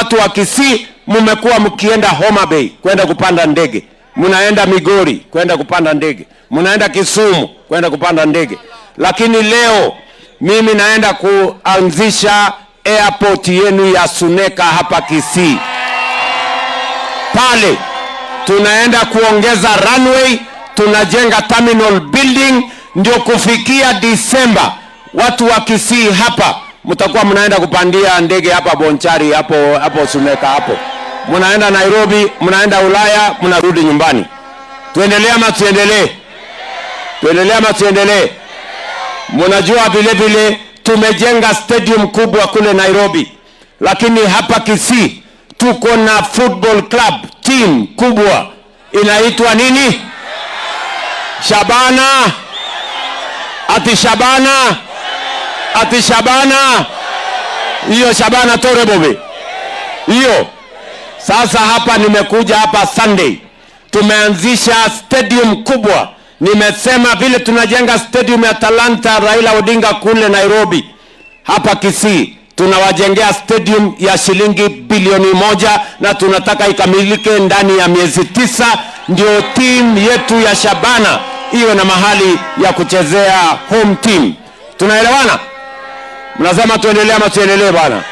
watu wa Kisii mmekuwa mkienda Homa Bay kwenda kupanda ndege, mnaenda Migori kwenda kupanda ndege, mnaenda Kisumu kwenda kupanda ndege, lakini leo mimi naenda kuanzisha airport yenu ya Suneka hapa Kisii. Pale tunaenda kuongeza runway, tunajenga terminal building, ndio kufikia Disemba watu wa Kisii hapa mtakuwa mnaenda kupandia ndege hapa Bonchari, hapo Suneka hapo. Mnaenda Nairobi, mnaenda Ulaya, mnarudi nyumbani. Tuendelee ama tuendelee? Tuendelee ama tuendelee? Mnajua vile vile tumejenga stadium kubwa kule Nairobi, lakini hapa Kisii tuko na football club team kubwa inaitwa nini? Shabana. Ati Shabana. Ati Shabana. Hiyo Shabana Torebobe. Hiyo. Sasa hapa nimekuja hapa Sunday. Tumeanzisha stadium kubwa. Nimesema vile tunajenga stadium ya Talanta Raila Odinga kule Nairobi, hapa Kisii tunawajengea stadium ya shilingi bilioni 1 na tunataka ikamilike ndani ya miezi 9, ndio team yetu ya Shabana iwe na mahali ya kuchezea home team. Tunaelewana? Mnasema tuendelee ama tuendelee bwana?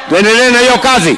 Tuendelee na hiyo kazi.